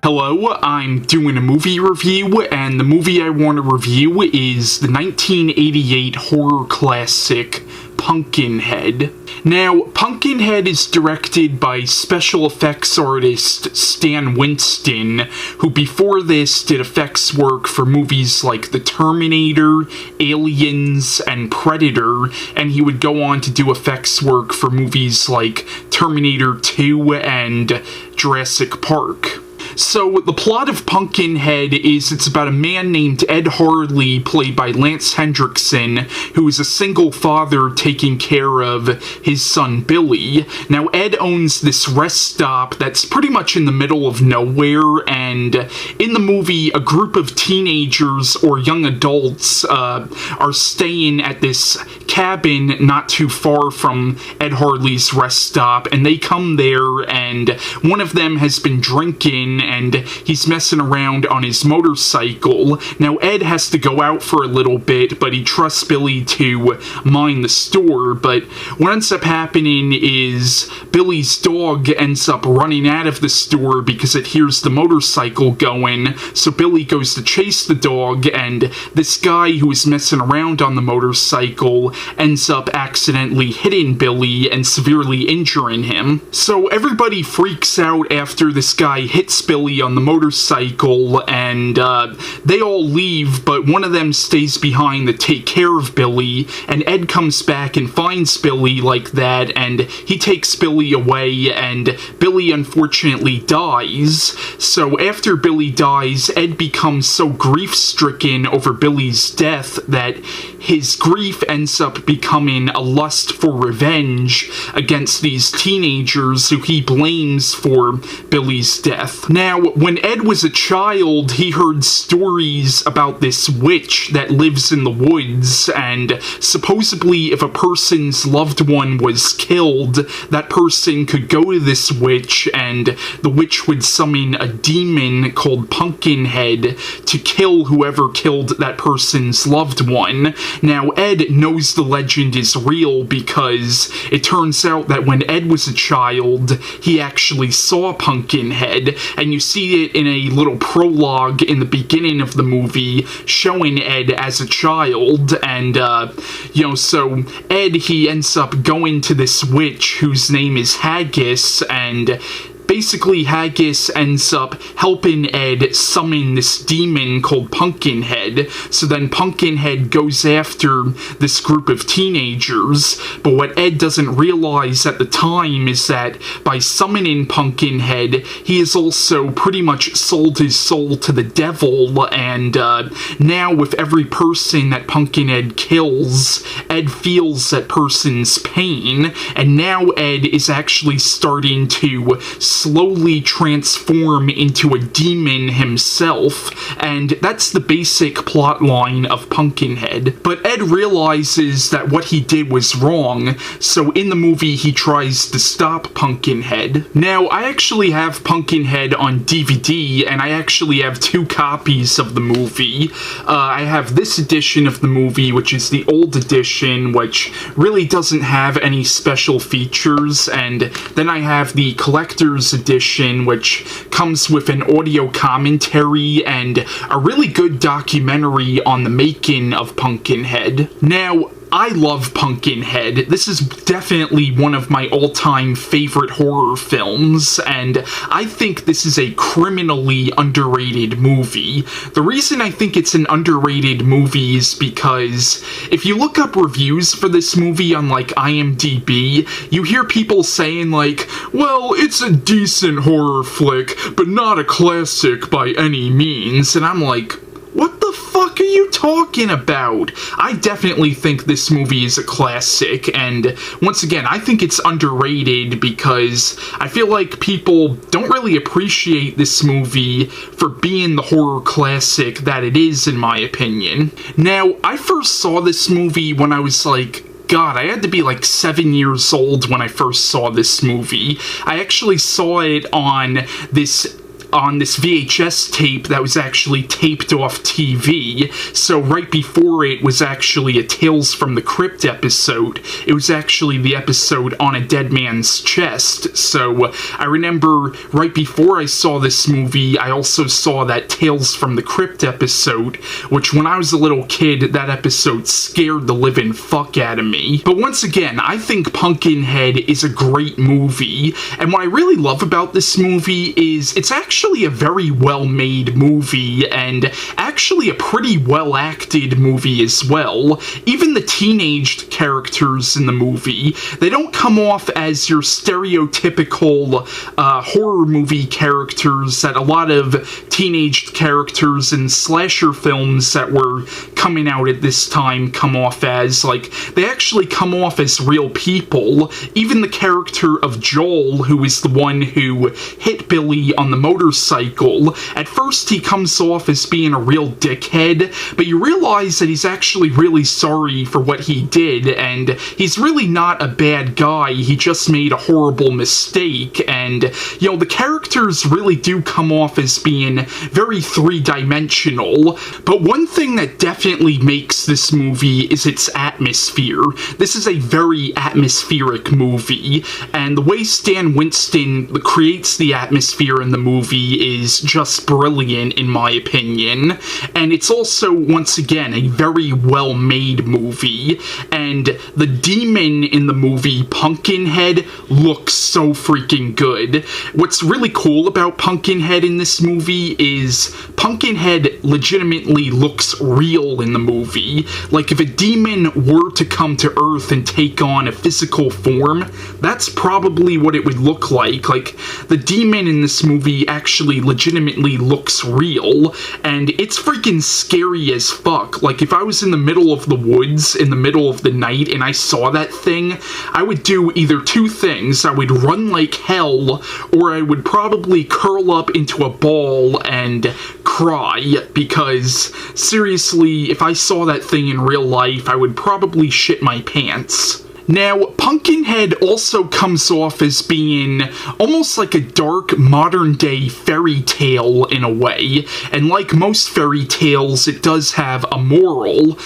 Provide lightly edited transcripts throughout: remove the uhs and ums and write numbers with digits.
Hello, I'm doing a movie review, and the movie I want to review is the 1988 horror classic, Pumpkinhead. Now, Pumpkinhead is directed by special effects artist Stan Winston, who before this did effects work for movies like The Terminator, Aliens, and Predator, and he would go on to do effects work for movies like Terminator 2 and Jurassic Park. So, the plot of Pumpkinhead is it's about a man named Ed Harley, played by Lance Henriksen, who is a single father taking care of his son Billy. Now, Ed owns this rest stop that's pretty much in the middle of nowhere, and in the movie, a group of teenagers or young adults are staying at this cabin not too far from Ed Harley's rest stop, and they come there, and one of them has been drinking, and he's messing around on his motorcycle. Now, Ed has to go out for a little bit, but he trusts Billy to mind the store, but what ends up happening is Billy's dog ends up running out of the store because it hears the motorcycle going, so Billy goes to chase the dog, and this guy who is messing around on the motorcycle ends up accidentally hitting Billy and severely injuring him. So everybody freaks out after this guy hits Billy on the motorcycle, and they all leave, but one of them stays behind to take care of Billy, and Ed comes back and finds Billy like that, and he takes Billy away, and Billy unfortunately dies. So after Billy dies, Ed becomes so grief-stricken over Billy's death that his grief ends up becoming a lust for revenge against these teenagers who he blames for Billy's death. Now, when Ed was a child, he heard stories about this witch that lives in the woods, and supposedly if a person's loved one was killed, that person could go to this witch, and the witch would summon a demon called Pumpkinhead to kill whoever killed that person's loved one. Now, Ed knows the legend is real because it turns out that when Ed was a child, he actually saw Pumpkinhead, and you see it in a little prologue in the beginning of the movie showing Ed as a child, and, so Ed, he ends up going to this witch whose name is Haggis, and basically, Haggis ends up helping Ed summon this demon called Pumpkinhead, so then Pumpkinhead goes after this group of teenagers, but what Ed doesn't realize at the time is that by summoning Pumpkinhead, he has also pretty much sold his soul to the devil, and now with every person that Pumpkinhead kills, Ed feels that person's pain, and now Ed is actually starting to slowly transform into a demon himself, and that's the basic plot line of Pumpkinhead. But Ed realizes that what he did was wrong, so in the movie he tries to stop Pumpkinhead. Now, I actually have Pumpkinhead on DVD, and I actually have 2 copies of the movie. I have this edition of the movie, which is the old edition, which really doesn't have any special features, and then I have the collector's edition, which comes with an audio commentary and a really good documentary on the making of Pumpkinhead. Now, I love Pumpkinhead. This is definitely one of my all-time favorite horror films, and I think this is a criminally underrated movie. The reason I think it's an underrated movie is because if you look up reviews for this movie on, like, IMDb, you hear people saying, like, well, it's a decent horror flick, but not a classic by any means, and I'm like, what the fuck are you talking about? I definitely think this movie is a classic, and once again, I think it's underrated because I feel like people don't really appreciate this movie for being the horror classic that it is, in my opinion. Now, I first saw this movie when I was like, God, I had to be like 7 years old when I first saw this movie. I actually saw it on this on this VHS tape that was actually taped off TV. So right before it was actually a Tales from the Crypt episode. It was actually the episode On a Dead Man's Chest. So I remember right before I saw this movie, I also saw that Tales from the Crypt episode, which when I was a little kid, that episode scared the living fuck out of me. But once again, I think Pumpkinhead is a great movie, and what I really love about this movie is it's actually a very well-made movie, and actually a pretty well-acted movie as well. Even the teenaged characters in the movie, they don't come off as your stereotypical horror movie characters that a lot of teenaged characters in slasher films that were coming out at this time come off as. Like, they actually come off as real people. Even the character of Joel, who is the one who hit Billy on the motorcycle, at first he comes off as being a real dickhead, but you realize that he's actually really sorry for what he did, and he's really not a bad guy. He just made a horrible mistake, and, you know, the characters really do come off as being very three-dimensional. But one thing that definitely makes this movie is its atmosphere. This is a very atmospheric movie, and the way Stan Winston creates the atmosphere in the movie is just brilliant, in my opinion. And it's also, once again, a very well-made movie, and the demon in the movie, Pumpkinhead, looks so freaking good. What's really cool about Pumpkinhead in this movie is Pumpkinhead legitimately looks real in the movie. Like, if a demon were to come to Earth and take on a physical form, that's probably what it would look like. Like, the demon in this movie actually legitimately looks real, and it's freaking scary as fuck. Like, if I was in the middle of the woods in the middle of the night and I saw that thing, I would do either two things. I would run like hell, or I would probably curl up into a ball and cry, because seriously, if I saw that thing in real life, I would probably shit my pants. Now, Pumpkinhead also comes off as being almost like a dark, modern-day fairy tale in a way, and like most fairy tales, it does have a moral.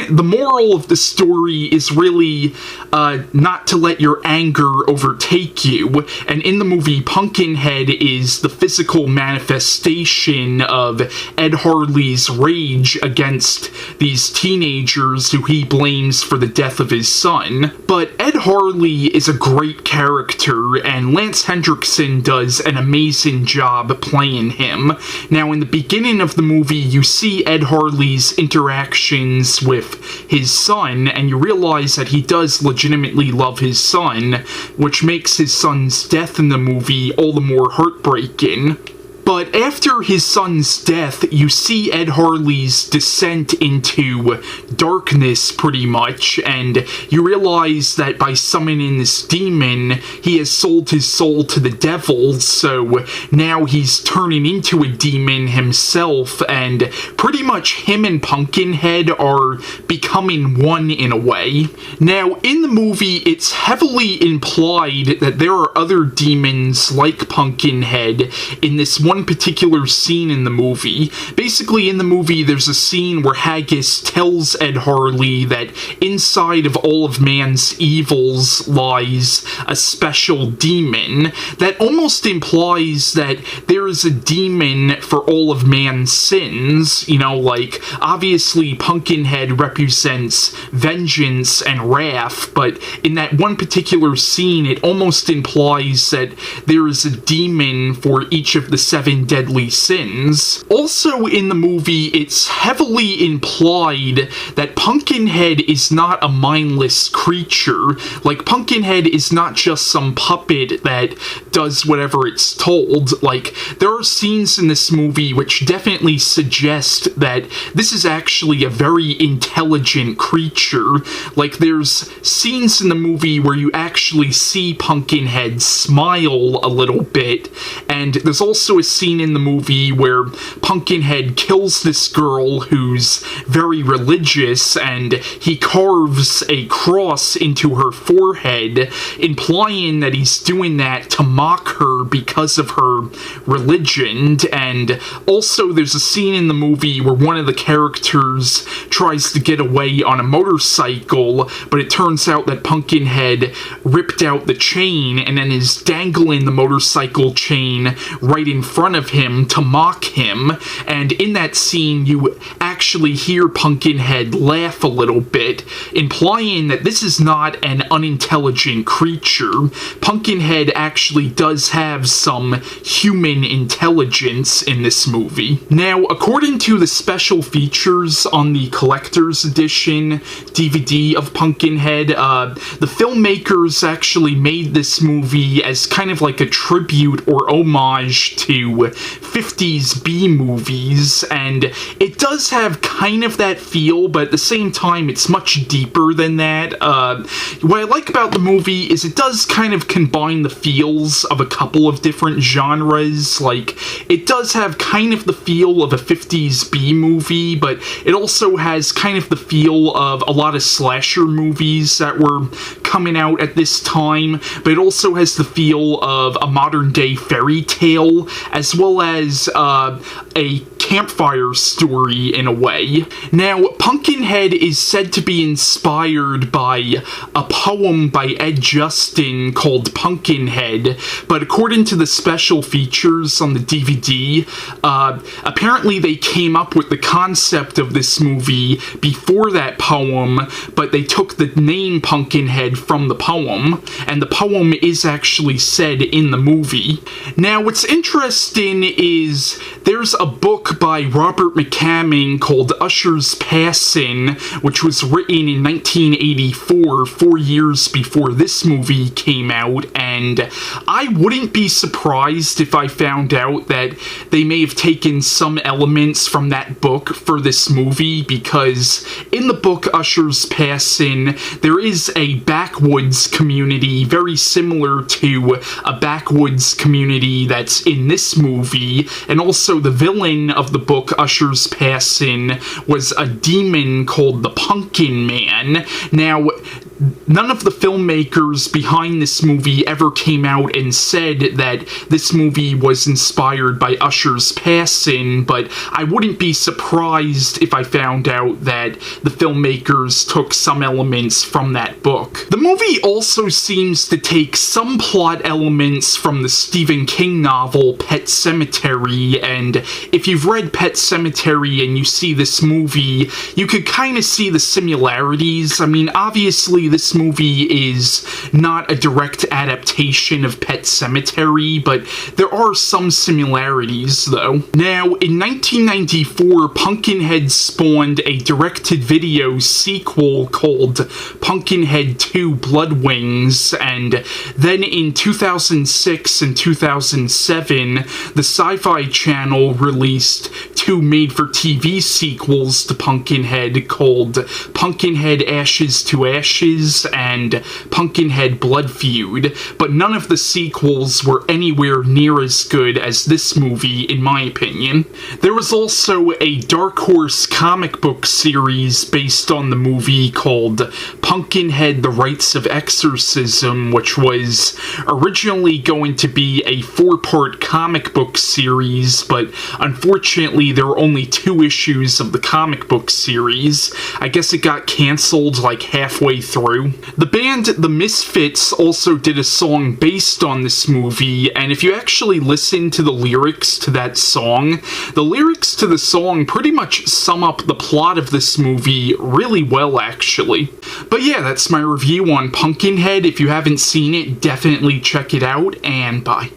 The moral of the story is really not to let your anger overtake you, and in the movie, Pumpkinhead is the physical manifestation of Ed Harley's rage against these teenagers who he blames for the death of his son. But Ed Harley is a great character, and Lance Henriksen does an amazing job playing him. Now, in the beginning of the movie, you see Ed Harley's interactions with his son, and you realize that he does legitimately love his son, which makes his son's death in the movie all the more heartbreaking. But after his son's death, you see Ed Harley's descent into darkness, pretty much, and you realize that by summoning this demon, he has sold his soul to the devil, so now he's turning into a demon himself, and pretty much him and Pumpkinhead are becoming one in a way. Now, in the movie, it's heavily implied that there are other demons like Pumpkinhead in this one particular scene in the movie. Basically, in the movie, there's a scene where Haggis tells Ed Harley that inside of all of man's evils lies a special demon. That almost implies that there is a demon for all of man's sins. You know, like, obviously, Pumpkinhead represents vengeance and wrath, but in that one particular scene, it almost implies that there is a demon for each of the 7 deadly sins. Also in the movie, it's heavily implied that Pumpkinhead is not a mindless creature. Like, Pumpkinhead is not just some puppet that does whatever it's told. Like, there are scenes in this movie which definitely suggest that this is actually a very intelligent creature. Like, there's scenes in the movie where you actually see Pumpkinhead smile a little bit, and there's also a scene in the movie where Pumpkinhead kills this girl who's very religious, and he carves a cross into her forehead, implying that he's doing that to mock her because of her religion. And also there's a scene in the movie where one of the characters tries to get away on a motorcycle, but it turns out that Pumpkinhead ripped out the chain and then is dangling the motorcycle chain right in front of him to mock him. And in that scene you actually hear Pumpkinhead laugh a little bit, implying that this is not an unintelligent creature. Pumpkinhead actually does have some human intelligence in this movie. Now, according to the special features on the collector's edition DVD of Pumpkinhead, the filmmakers actually made this movie as kind of like a tribute or homage to 50s B movies, and it does have kind of that feel, but at the same time it's much deeper than that. What I like about the movie is it does kind of combine the feels of a couple of different genres. Like, it does have kind of the feel of a 50s B movie, but it also has kind of the feel of a lot of slasher movies that were coming out at this time, but it also has the feel of a modern day fairy tale, as well as a campfire story in a way. Now, Pumpkinhead is said to be inspired by a poem by Ed Justin called Pumpkinhead, but according to the special features on the DVD, apparently they came up with the concept of this movie before that poem, but they took the name Pumpkinhead from the poem, and the poem is actually said in the movie. Now, what's interesting is there's a book by Robert McCammon called Usher's Passing, which was written in 1984, 4 years before this movie came out, and I wouldn't be surprised if I found out that they may have taken some elements from that book for this movie, because in the book Usher's Passing, there is a backwoods community very similar to a backwoods community that's in this movie, and also the villain of the book Usher's Passing was a demon called the Pumpkin Man. Now, none of the filmmakers behind this movie ever came out and said that this movie was inspired by Usher's Passing, but I wouldn't be surprised if I found out that the filmmakers took some elements from that book. The movie also seems to take some plot elements from the Stephen King novel Pet Sematary, and if you've read Pet Sematary and you see this movie, you could kind of see the similarities. I mean, obviously this movie is not a direct adaptation of Pet Sematary, but there are some similarities, though. Now, in 1994, Pumpkinhead spawned a directed-video sequel called Pumpkinhead 2 Blood Wings, and then in 2006 and 2007, the Sci-Fi Channel released two made-for-TV sequels to Pumpkinhead called Pumpkinhead Ashes to Ashes and Pumpkinhead Blood Feud, but none of the sequels were anywhere near as good as this movie, in my opinion. There was also a Dark Horse comic book series based on the movie called Pumpkinhead The Rites of Exorcism, which was originally going to be a 4-part comic book series, but unfortunately there were only 2 issues of the comic book series. I guess it got cancelled like halfway through. The band The Misfits also did a song based on this movie, and if you actually listen to the lyrics to that song, the lyrics to the song pretty much sum up the plot of this movie really well, actually. But yeah, that's my review on Pumpkinhead. If you haven't seen it, definitely check it out, and bye.